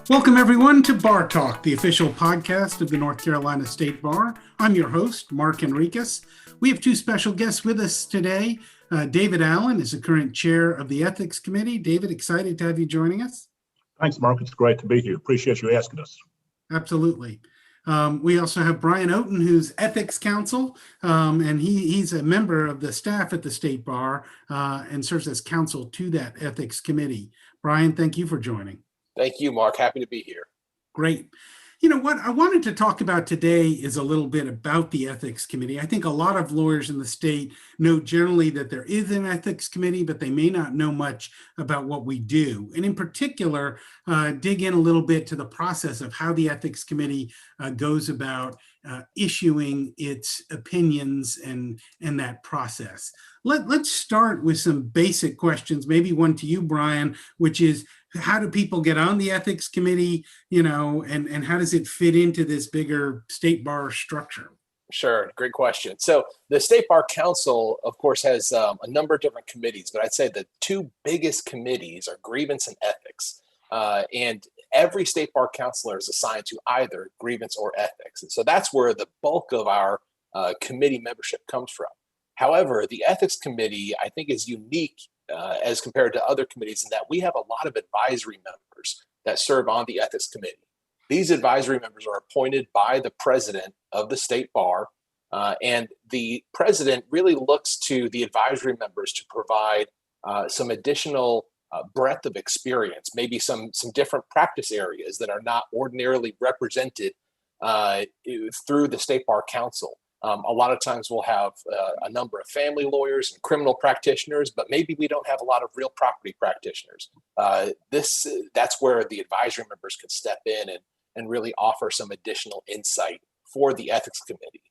Welcome, everyone, to BarTalk, the official podcast of the North Carolina State Bar. I'm your host, Mark Henriques. We have two special guests with us today. David Allen is the current chair of the Ethics Committee. David, excited to have you joining us. Thanks, Mark. It's great to be here. Appreciate you asking us. Absolutely. We also have Brian Oten, who's Ethics Counsel, and he's a member of the staff at the State Bar and serves as counsel to that Ethics Committee. Brian, thank you for joining. Thank you, Mark. Happy to be here. Great. You know, what I wanted to talk about today is a little bit about the Ethics Committee. I think a lot of lawyers in the state know generally that there is an Ethics Committee, but they may not know much about what we do. And in particular, dig in a little bit to the process of how the Ethics Committee goes about issuing its opinions and that process. Let's start with some basic questions, maybe one to you, Brian, which is, how do people get on the Ethics Committee, and how does it fit into this bigger State Bar structure? Sure. Great question. So the State Bar Council, of course, has a number of different committees, but I'd say the two biggest committees are grievance and ethics. And every State Bar counselor is assigned to either grievance or ethics. And so that's where the bulk of our committee membership comes from. However, the Ethics Committee, I think, is unique as compared to other committees in that we have a lot of advisory members that serve on the Ethics Committee. These advisory members are appointed by the president of the State Bar, and the president really looks to the advisory members to provide some additional breadth of experience, maybe some different practice areas that are not ordinarily represented through the State Bar Council. A lot of times we'll have a number of family lawyers and criminal practitioners, but maybe we don't have a lot of real property practitioners. That's where the advisory members can step in and really offer some additional insight for the Ethics Committee.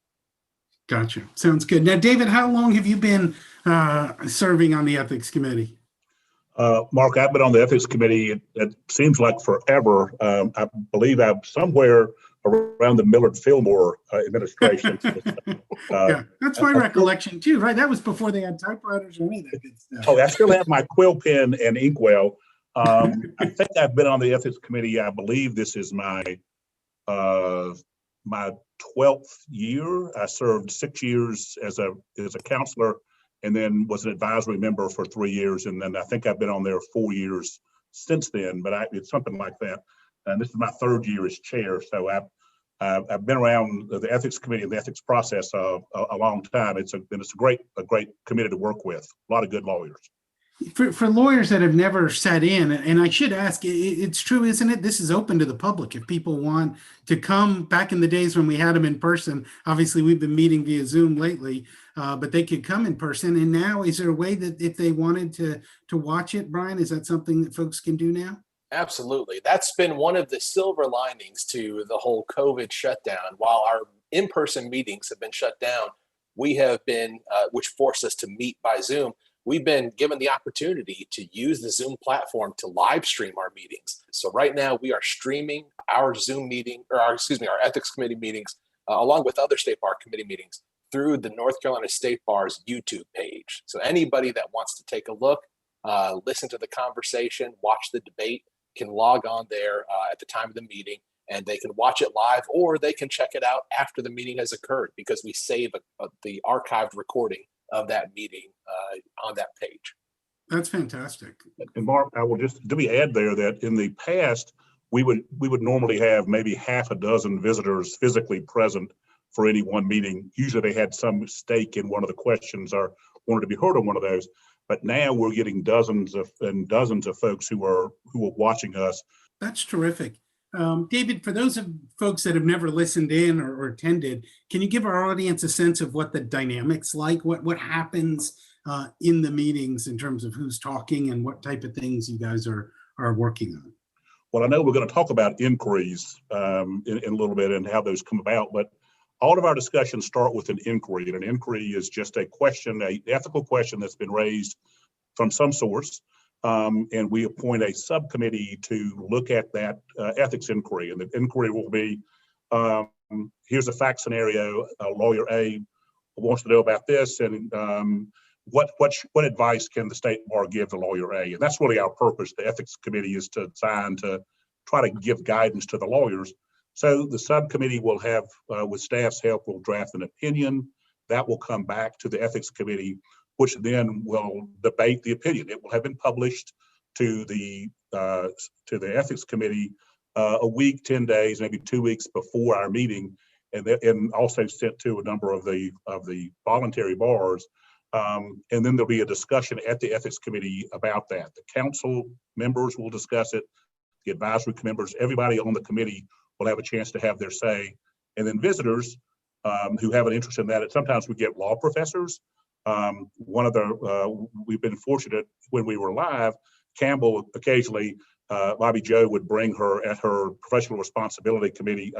Gotcha. Sounds good. Now, David, how long have you been serving on the Ethics Committee? Mark, I've been on the Ethics Committee, it seems like forever. I believe I'm somewhere around the Millard Fillmore administration. Yeah, that's my recollection too, right? That was before they had typewriters or any of that good stuff. Oh, I still have my quill pen and inkwell. I think I've been on the Ethics Committee. I believe this is my 12th year. I served 6 years as a counselor and then was an advisory member for 3 years. And then I think I've been on there 4 years since then, but it's something like that. And this is my 3rd year as chair. So I've been around the Ethics Committee and the ethics process a long time. It's a great committee to work with. A lot of good lawyers. For lawyers that have never sat in, and I should ask, it's true, isn't it? This is open to the public. If people want to come, back in the days when we had them in person, obviously we've been meeting via Zoom lately, but they could come in person. And now, is there a way that if they wanted to watch it, Brian, is that something that folks can do now? Absolutely. That's been one of the silver linings to the whole COVID shutdown. While our in-person meetings have been shut down, we have been, which forced us to meet by Zoom, we've been given the opportunity to use the Zoom platform to live stream our meetings. So right now we are streaming our Zoom meeting, our Ethics Committee meetings, along with other State Bar Committee meetings through the North Carolina State Bar's YouTube page. So anybody that wants to take a look, listen to the conversation, watch the debate, can log on there at the time of the meeting, and they can watch it live, or they can check it out after the meeting has occurred, because we save the archived recording of that meeting on that page. That's fantastic. And Mark, I will just add there that in the past, we would normally have maybe half a dozen visitors physically present for any one meeting. Usually they had some stake in one of the questions or wanted to be heard on one of those. But now we're getting dozens of folks who are watching us. That's terrific. David, for those of folks that have never listened in or attended, can you give our audience a sense of what the dynamic's like? What happens in the meetings in terms of who's talking and what type of things you guys are working on? Well, I know we're going to talk about inquiries in a little bit and how those come about, but all of our discussions start with an inquiry, and an inquiry is just a question, an ethical question that's been raised from some source, and we appoint a subcommittee to look at that ethics inquiry. And the inquiry will be, here's a fact scenario, lawyer A wants to know about this, and what advice can the State Bar give to lawyer A? And that's really our purpose. The ethics committee is designed to try to give guidance to the lawyers. So the subcommittee will have, with staff's help, will draft an opinion that will come back to the ethics committee, which then will debate the opinion. It will have been published to the ethics committee a week, 10 days, maybe 2 weeks before our meeting, and also sent to a number of the voluntary bars. And then there'll be a discussion at the ethics committee about that. The council members will discuss it. The advisory members, everybody on the committee will have a chance to have their say. And then visitors who have an interest in that, and sometimes we get law professors. We've been fortunate when we were live, Campbell occasionally, Bobby Joe would bring her at her professional responsibility committee,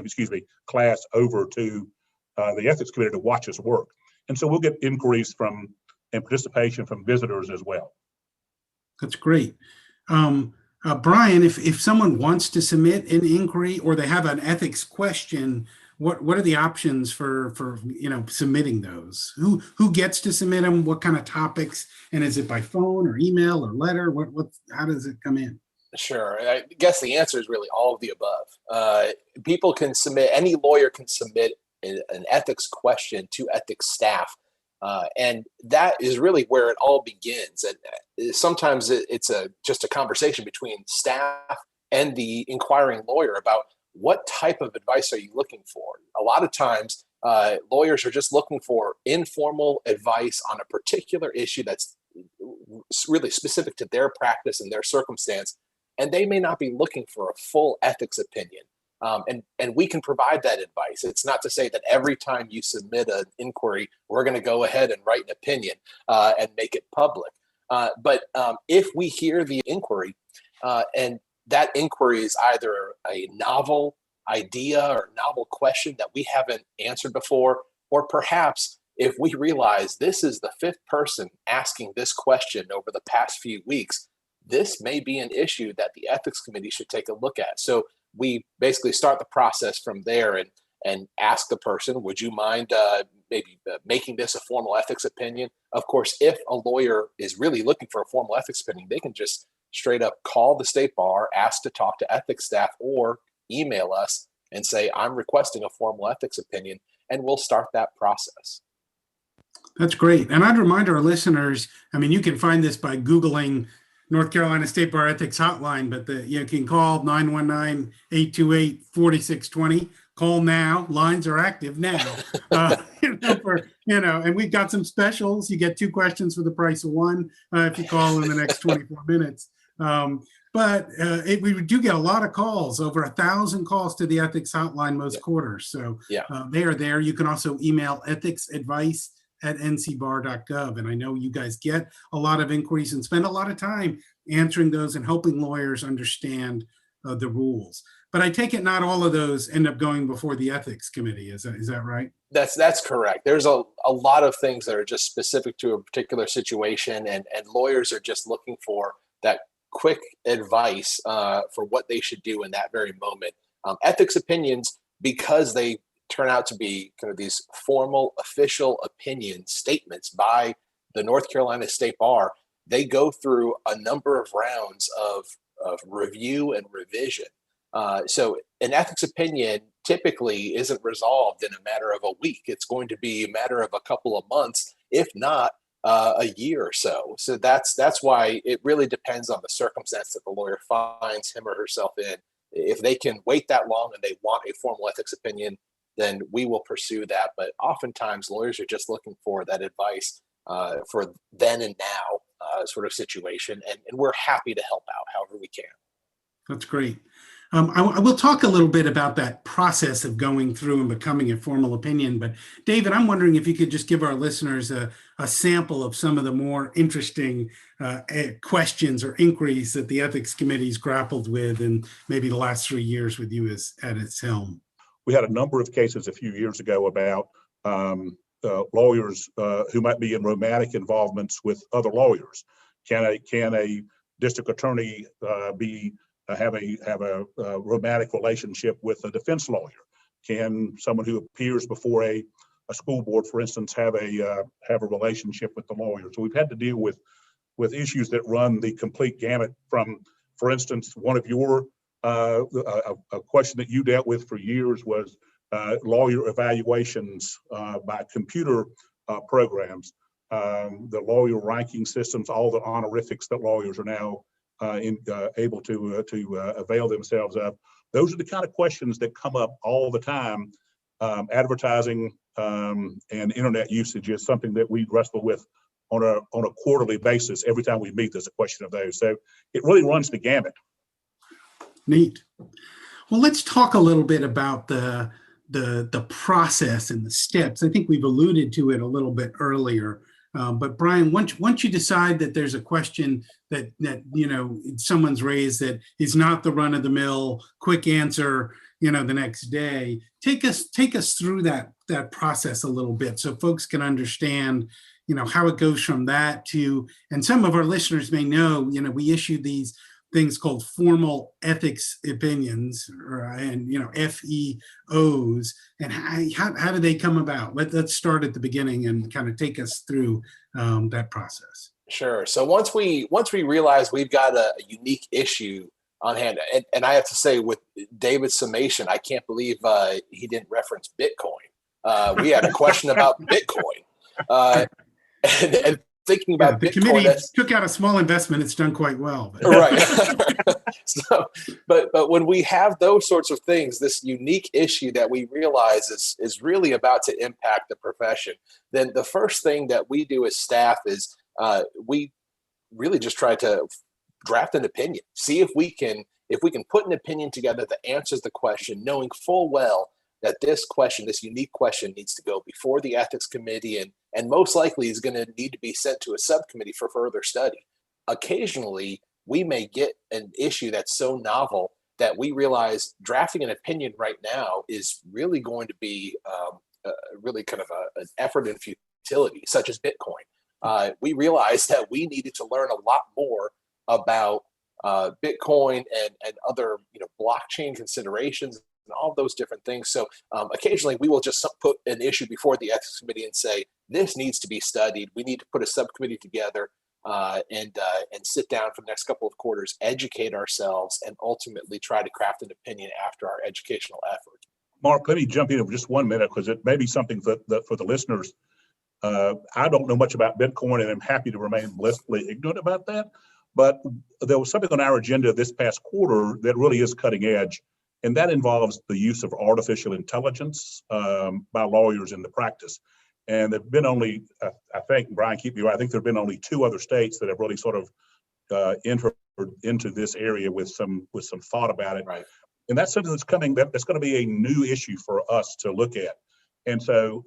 class over to the ethics committee to watch us work. And so we'll get inquiries from and participation from visitors as well. That's great. Brian, if someone wants to submit an inquiry or they have an ethics question, what are the options for submitting those? Who gets to submit them? What kind of topics? And is it by phone or email or letter? How does it come in? Sure. I guess the answer is really all of the above. People can submit, any lawyer can submit an ethics question to ethics staff. And that is really where it all begins. And sometimes it's just a conversation between staff and the inquiring lawyer about what type of advice are you looking for. A lot of times, lawyers are just looking for informal advice on a particular issue that's really specific to their practice and their circumstance, and they may not be looking for a full ethics opinion. And we can provide that advice. It's not to say that every time you submit an inquiry, we're going to go ahead and write an opinion and make it public. But if we hear the inquiry and that inquiry is either a novel idea or novel question that we haven't answered before, or perhaps if we realize this is the fifth person asking this question over the past few weeks, this may be an issue that the ethics committee should take a look at. So we basically start the process from there and ask the person, would you mind maybe making this a formal ethics opinion? Of course, if a lawyer is really looking for a formal ethics opinion, they can just straight up call the state bar, ask to talk to ethics staff, or email us and say, I'm requesting a formal ethics opinion, and we'll start that process. That's great. And I'd remind our listeners, you can find this by Googling North Carolina State Bar Ethics Hotline, but you can call 919-828-4620. Call now. Lines are active now. And we've got some specials. You get 2 questions for the price of 1 if you call in the next 24 minutes. But we do get a lot of calls, over 1,000 calls to the ethics hotline most quarters. So they are there. You can also email ethicsadvice@ncbar.gov. And I know you guys get a lot of inquiries and spend a lot of time answering those and helping lawyers understand the rules. But I take it not all of those end up going before the ethics committee. Is that right? That's correct. There's a lot of things that are just specific to a particular situation, and lawyers are just looking for that quick advice for what they should do in that very moment. Ethics opinions, because they turn out to be kind of these formal official opinion statements by the North Carolina State Bar, they go through a number of rounds of review and revision. So an ethics opinion typically isn't resolved in a matter of a week. It's going to be a matter of a couple of months, if not a year or so. So that's why it really depends on the circumstance that the lawyer finds him or herself in. If they can wait that long and they want a formal ethics opinion, then we will pursue that. But oftentimes lawyers are just looking for that advice for then and now sort of situation. And we're happy to help out however we can. That's great. I will talk a little bit about that process of going through and becoming a formal opinion. But David, I'm wondering if you could just give our listeners a sample of some of the more interesting questions or inquiries that the ethics committee's grappled with in maybe the last 3 years with you at its helm. We had a number of cases a few years ago about lawyers who might be in romantic involvements with other lawyers. Can a district attorney have a romantic relationship with a defense lawyer? Can someone who appears before a school board, for instance, have a relationship with the lawyer? So we've had to deal with issues that run the complete gamut from, for instance, one of your a question that you dealt with for years was lawyer evaluations by computer programs, the lawyer ranking systems, all the honorifics that lawyers are now able to avail themselves of. Those are the kind of questions that come up all the time. Advertising and internet usage is something that we wrestle with on a quarterly basis. Every time we meet, there's a question of those. So it really runs the gamut. Neat. Well, let's talk a little bit about the process and the steps. I think we've alluded to it a little bit earlier. But Brian, once you decide that there's a question that someone's raised that is not the run-of-the-mill quick answer, the next day, take us through that process a little bit so folks can understand, how it goes from that to, and some of our listeners may know, we issue these things called formal ethics opinions, and FEOs, and how do they come about? Let's start at the beginning and kind of take us through that process. Sure. So once we realize we've got a unique issue on hand, and I have to say, with David's summation, I can't believe he didn't reference Bitcoin. We had a question about Bitcoin, and thinking about the Bitcoin, committee took out a small investment. It's done quite well. Right. So, but when we have those sorts of things, this unique issue that we realize is really about to impact the profession, then the first thing that we do as staff is we really just try to draft an opinion, see if we can put an opinion together that answers the question, knowing full well that this unique question needs to go before the ethics committee and most likely is going to need to be sent to a subcommittee for further study. Occasionally, we may get an issue that's so novel that we realize drafting an opinion right now is really going to be really kind of an effort in futility, such as Bitcoin. We realized that we needed to learn a lot more about Bitcoin and other blockchain considerations and all those different things. So occasionally we will just put an issue before the ethics committee and say, this needs to be studied. We need to put a subcommittee together and sit down for the next couple of quarters, educate ourselves, and ultimately try to craft an opinion after our educational effort. Mark, let me jump in for just 1 minute, because it may be something that for the listeners. I don't know much about Bitcoin, and I'm happy to remain blissfully ignorant about that. But there was something on our agenda this past quarter that really is cutting edge, and that involves the use of artificial intelligence by lawyers in the practice. And there've been only, I think, Brian, keep me right, I think there've been only 2 other states that have really sort of entered into this area with some thought about it. Right. And that's something that's coming. That's going to be a new issue for us to look at. And so,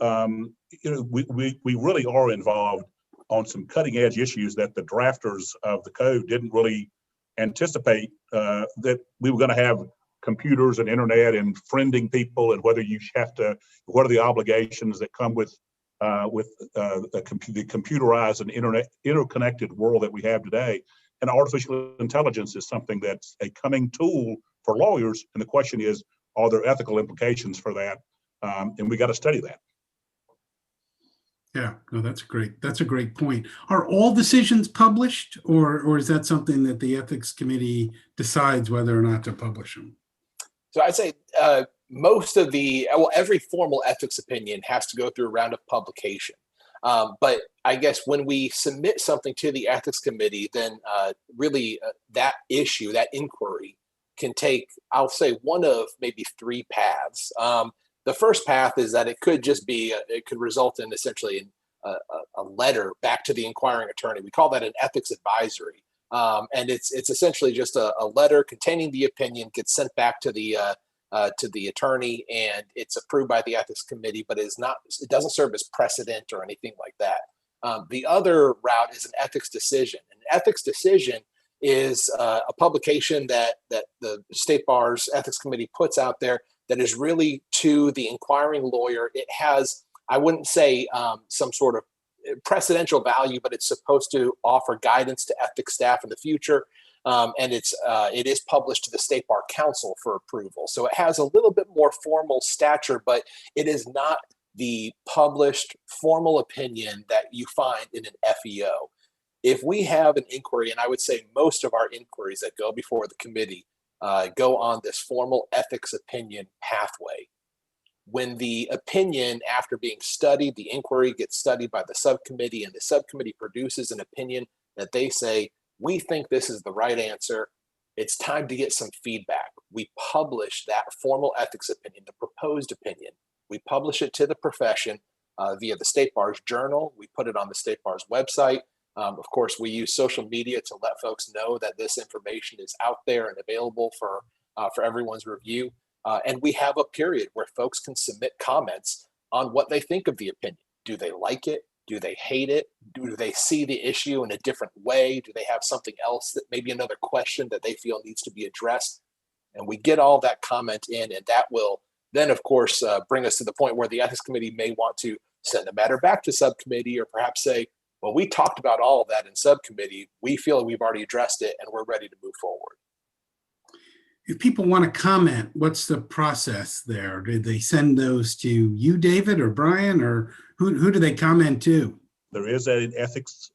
we really are involved on some cutting edge issues that the drafters of the code didn't really anticipate, that we were going to have computers and internet and friending people, and whether you have to, what are the obligations that come with the computerized and interconnected world that we have today. And artificial intelligence is something that's a coming tool for lawyers. And the question is, are there ethical implications for that? And we got to study that. Yeah, no, that's a great point. Are all decisions published, or is that something that the ethics committee decides whether or not to publish them? So I'd say most of every formal ethics opinion has to go through a round of publication. But I guess when we submit something to the ethics committee, then really that issue, that inquiry can take, I'll say, one of maybe 3 paths. The first path is that it could just be, it could result in essentially a letter back to the inquiring attorney. We call that an ethics advisory. And it's essentially just a letter containing the opinion, gets sent back to the attorney, and it's approved by the ethics committee, but it doesn't serve as precedent or anything like that. The other route is an ethics decision. An ethics decision is a publication that the State Bar's ethics committee puts out there that is really to the inquiring lawyer. It has, I wouldn't say some sort of precedential value, but it's supposed to offer guidance to ethics staff in the future. And it is published to the State Bar Counsel for approval. So it has a little bit more formal stature, but it is not the published formal opinion that you find in an FEO. If we have an inquiry, and I would say most of our inquiries that go before the committee go on this formal ethics opinion pathway. When the opinion, after being studied, the inquiry gets studied by the subcommittee, and the subcommittee produces an opinion that they say, we think this is the right answer. It's time to get some feedback. We publish that formal ethics opinion, the proposed opinion. We publish it to the profession via the State Bar's journal. We put it on the State Bar's website. Of course, we use social media to let folks know that this information is out there and available for everyone's review. And we have a period where folks can submit comments on what they think of the opinion. Do they like it? Do they hate it? Do they see the issue in a different way? Do they have something else, that maybe another question that they feel needs to be addressed? And we get all that comment in, and that will then, of course, bring us to the point where the Ethics Committee may want to send the matter back to subcommittee, or perhaps say, well, we talked about all of that in subcommittee. We feel we've already addressed it, and we're ready to move forward. If people want to comment, what's the process there? Did they send those to you, David, or Brian, or who do they comment to? There is an ethics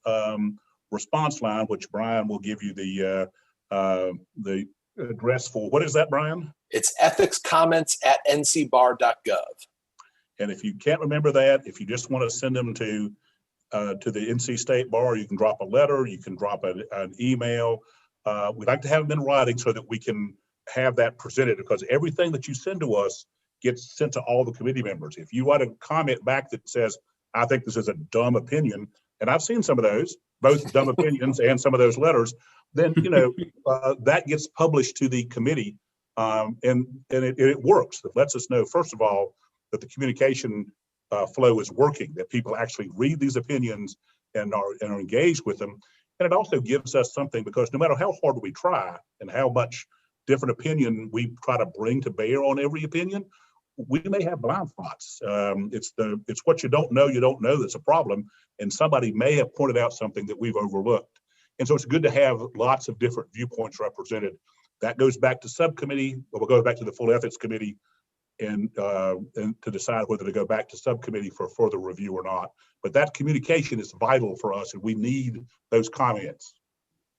response line, which Brian will give you the address for. What is that, Brian? It's ethicscomments@ncbar.gov. And if you can't remember that, if you just want to send them to the NC State Bar, you can drop a letter, you can drop an email. We'd like to have them in writing so that we can have that presented, because everything that you send to us gets sent to all the committee members. If you write a comment back that says, I think this is a dumb opinion, and I've seen some of those, both dumb opinions and some of those letters, then that gets published to the committee, and it works. It lets us know, first of all, that the communication flow is working, that people actually read these opinions and are engaged with them. And it also gives us something, because no matter how hard we try and how much different opinion we try to bring to bear on every opinion, we may have blind spots. It's what you don't know that's a problem, and somebody may have pointed out something that we've overlooked. And so it's good to have lots of different viewpoints represented. That goes back to subcommittee, or we'll go back to the full ethics committee, and to decide whether to go back to subcommittee for further review or not. But that communication is vital for us, and we need those comments.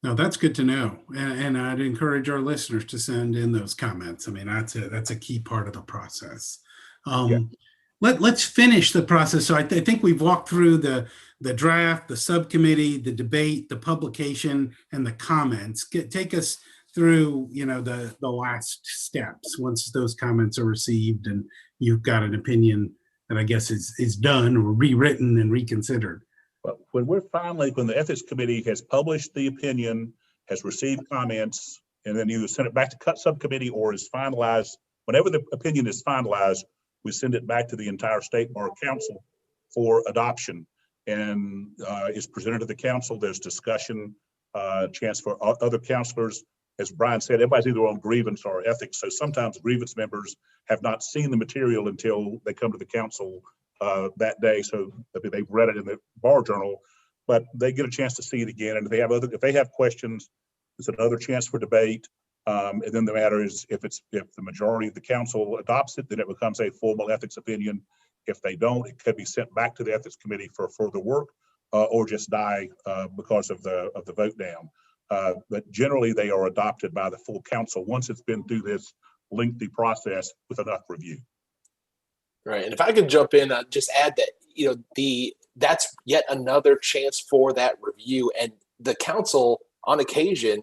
No, that's good to know. And I'd encourage our listeners to send in those comments. I mean, that's a key part of the process. Let's finish the process. So I think we've walked through the draft, the subcommittee, the debate, the publication, and the comments. Take us through, the last steps once those comments are received and you've got an opinion that I guess is done or rewritten and reconsidered. But when the ethics committee has published the opinion, has received comments, and then either send it back to subcommittee or is finalized, whenever the opinion is finalized, we send it back to the entire State Bar Council for adoption, and is presented to the council. There's discussion, chance for other counselors. As Brian said, everybody's either on grievance or ethics. So sometimes grievance members have not seen the material until they come to the council that day. So they've read it in the bar journal, but they get a chance to see it again. And if they have questions, it's another chance for debate. And then the matter is, if the majority of the council adopts it, then it becomes a formal ethics opinion. If they don't, it could be sent back to the ethics committee for further work, or just die because of the vote down. But generally, they are adopted by the full council once it's been through this lengthy process with enough review. Right, and if I could jump in, just add that that's yet another chance for that review, and the council on occasion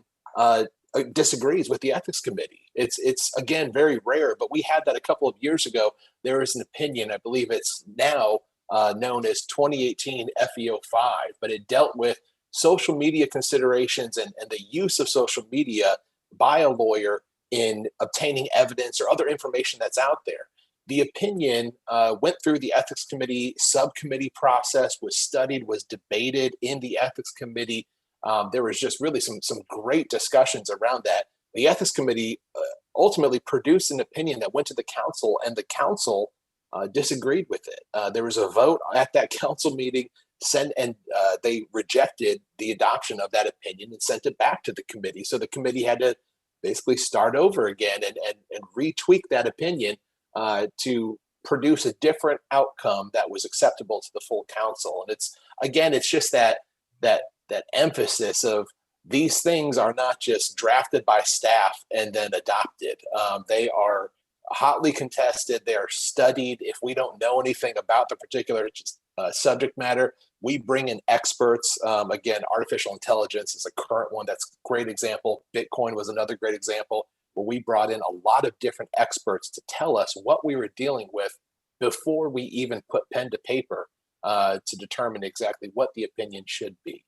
disagrees with the ethics committee. It's again very rare, but we had that a couple of years ago. There is an opinion, I believe it's now known as 2018 FEO 5, but it dealt with social media considerations and the use of social media by a lawyer in obtaining evidence or other information that's out there. The opinion went through the ethics committee subcommittee process, was studied, was debated in the ethics committee. There was just really some great discussions around that. The ethics committee ultimately produced an opinion that went to the council, and the council disagreed with it. There was a vote at that council meeting, they rejected the adoption of that opinion and sent it back to the committee. So the committee had to basically start over again and retweak that opinion to produce a different outcome that was acceptable to the full council. And it's just that emphasis of these things are not just drafted by staff and then adopted. They are hotly contested. They are studied. If we don't know anything about the particular subject matter, we bring in experts. Again, artificial intelligence is a current one that's a great example. Bitcoin was another great example where we brought in a lot of different experts to tell us what we were dealing with before we even put pen to paper to determine exactly what the opinion should be.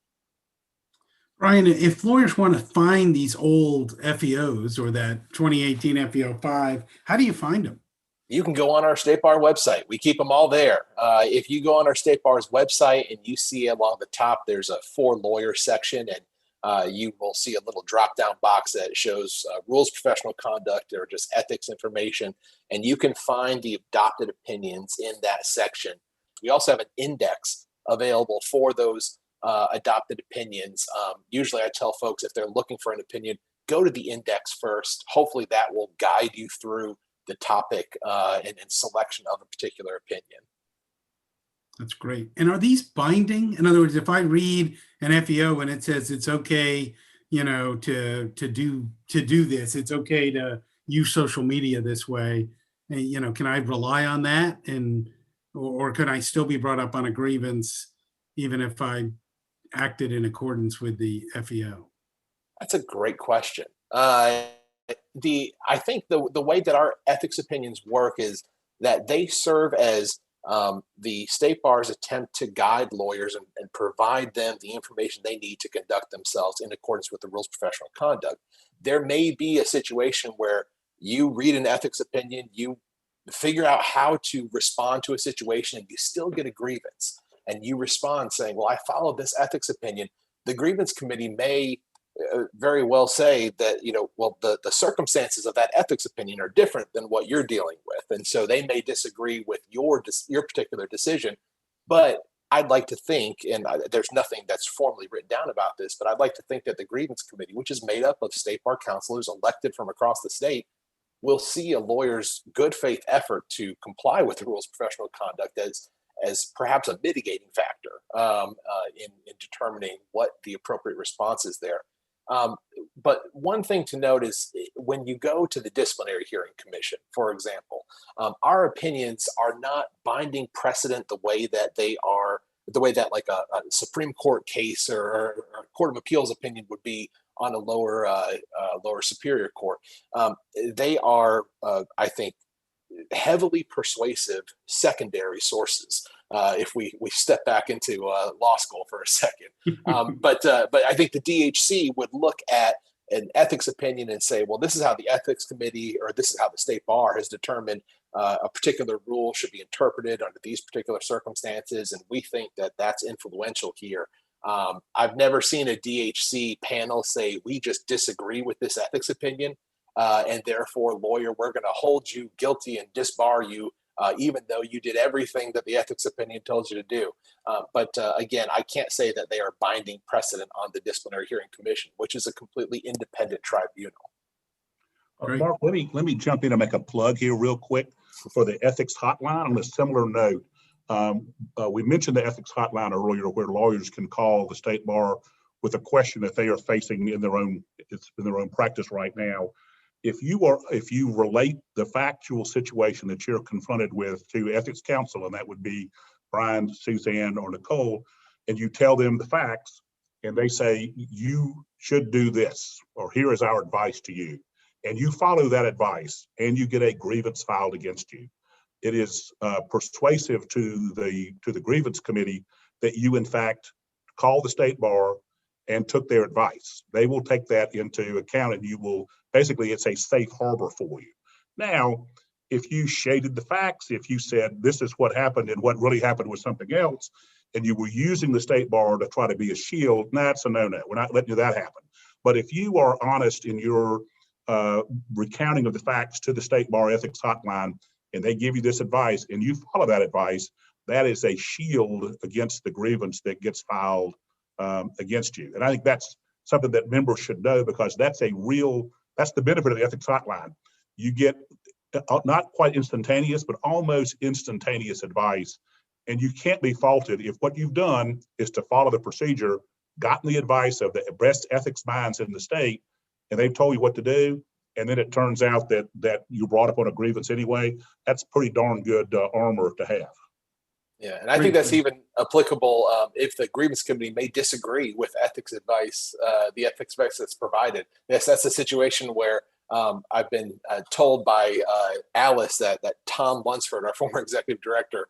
Brian, if lawyers want to find these old FEOs or that 2018 FEO 5, how do you find them? You can go on our State Bar website. We keep them all there. If you go on our State Bar's website and you see along the top, there's a For Lawyers section, and you will see a little drop-down box that shows rules of professional conduct or just ethics information, and you can find the adopted opinions in that section. We also have an index available for those adopted opinions. Usually I tell folks if they're looking for an opinion, go to the index first. Hopefully that will guide you through the topic and selection of a particular opinion. That's great. And are these binding? In other words, if I read an FEO and it says it's okay, to do this, it's okay to use social media this way, can I rely on that? Or can I still be brought up on a grievance even if I acted in accordance with the FEO? That's a great question. I think the way that our ethics opinions work is that they serve as the State Bar's attempt to guide lawyers and provide them the information they need to conduct themselves in accordance with the rules of professional conduct. There may be a situation where you read an ethics opinion, you figure out how to respond to a situation, and you still get a grievance. And you respond saying, well, I followed this ethics opinion. The grievance committee may very well say that, the circumstances of that ethics opinion are different than what you're dealing with. And so they may disagree with your particular decision. But I'd like to think, and there's nothing that's formally written down about this, but I'd like to think that the grievance committee, which is made up of State Bar counselors elected from across the state, will see a lawyer's good faith effort to comply with the rules of professional conduct as perhaps a mitigating factor in determining what the appropriate response is there. But one thing to note is when you go to the disciplinary hearing commission, for example, our opinions are not binding precedent the way that like a Supreme Court case or a Court of Appeals opinion would be on a lower superior court. They are, I think, heavily persuasive secondary sources. If we step back into law school for a second, but I think the DHC would look at an ethics opinion and say, well, this is how the ethics committee or this is how the State Bar has determined a particular rule should be interpreted under these particular circumstances, and we think that that's influential here. I've never seen a DHC panel say we just disagree with this ethics opinion. And therefore, lawyer, we're going to hold you guilty and disbar you, even though you did everything that the ethics opinion told you to do. But again, I can't say that they are binding precedent on the disciplinary hearing commission, which is a completely independent tribunal. Mark, let me jump in and make a plug here real quick for the ethics hotline. On a similar note, we mentioned the ethics hotline earlier, where lawyers can call the State Bar with a question that they are facing in their own practice right now. If you relate the factual situation that you're confronted with to ethics counsel, and that would be Brian, Suzanne, or Nicole, and you tell them the facts, and they say, you should do this, or here is our advice to you, and you follow that advice, and you get a grievance filed against you, it is persuasive to the grievance committee that you, in fact, call the State Bar and took their advice. They will take that into account, and you will basically, it's a safe harbor for you. Now, if you shaded the facts, if you said this is what happened and what really happened was something else, and you were using the State Bar to try to be a shield, that's a no-no. We're not letting that happen. But if you are honest in your recounting of the facts to the State Bar ethics hotline, and they give you this advice, and you follow that advice, that is a shield against the grievance that gets filed against you. And I think that's something that members should know, because that's the benefit of the ethics hotline. You get not quite instantaneous, but almost instantaneous advice, and you can't be faulted if what you've done is to follow the procedure gotten the advice of the best ethics minds in the state, and they've told you what to do, and then it turns out that you brought up on a grievance anyway, that's pretty darn good armor to have. Yeah, and I think that's even applicable if the grievance committee may disagree with ethics advice, the ethics advice that's provided. Yes, that's a situation where I've been told by Alice that Tom Lunsford, our former executive director,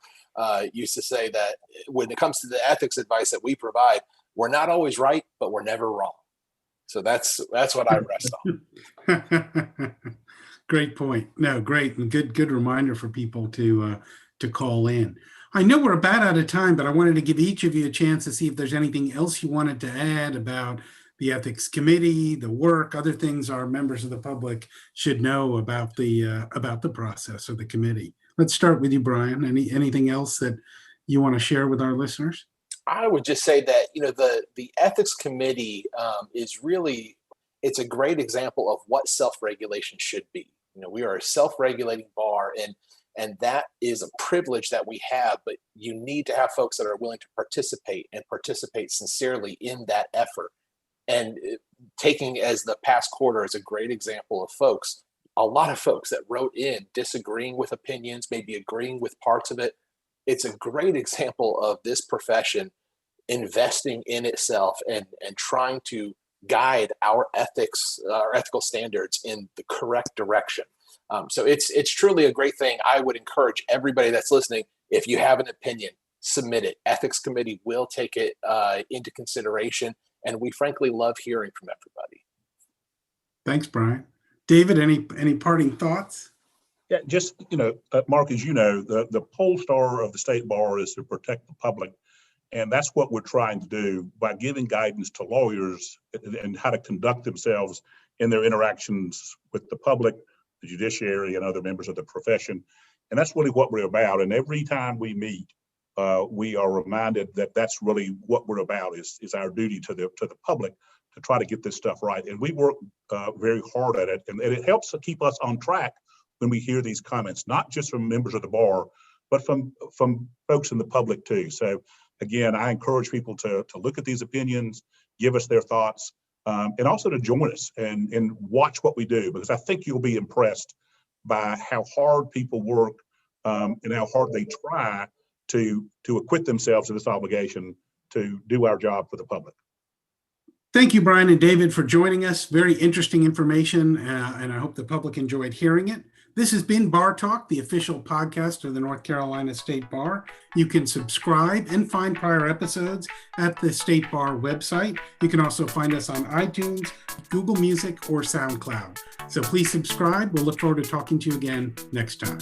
used to say that when it comes to the ethics advice that we provide, we're not always right, but we're never wrong. So that's what I rest on. Great point. No, great and good reminder for people to call in. I know we're about out of time, but I wanted to give each of you a chance to see if there's anything else you wanted to add about the ethics committee, the work, other things our members of the public should know about the process of the committee. Let's start with you, Brian. Anything else that you want to share with our listeners? I would just say that, the ethics committee it's a great example of what self-regulation should be. We are a self-regulating bar, and that is a privilege that we have, but you need to have folks that are willing to participate and participate sincerely in that effort. And taking as the past quarter as a great example of a lot of folks that wrote in disagreeing with opinions, maybe agreeing with parts of it. It's a great example of this profession investing in itself and trying to guide our ethical standards in the correct direction. So it's truly a great thing. I would encourage everybody that's listening, if you have an opinion, submit it. Ethics committee will take it into consideration. And we frankly love hearing from everybody. Thanks, Brian. David, any parting thoughts? Yeah, just, Mark, as you know, the pole star of the state bar is to protect the public. And that's what we're trying to do by giving guidance to lawyers and how to conduct themselves in their interactions with the public, the judiciary, and other members of the profession. And that's really what we're about. And every time we meet, we are reminded that that's really what we're about, is our duty to the public to try to get this stuff right. And we work very hard at it. And it helps to keep us on track when we hear these comments, not just from members of the bar, but from folks in the public too. So again, I encourage people to look at these opinions, give us their thoughts, and also to join us and watch what we do, because I think you'll be impressed by how hard people work and how hard they try to acquit themselves of this obligation to do our job for the public. Thank you, Brian and David, for joining us. Very interesting information, and I hope the public enjoyed hearing it. This has been BarTalk, the official podcast of the North Carolina State Bar. You can subscribe and find prior episodes at the State Bar website. You can also find us on iTunes, Google Music, or SoundCloud. So please subscribe. We'll look forward to talking to you again next time.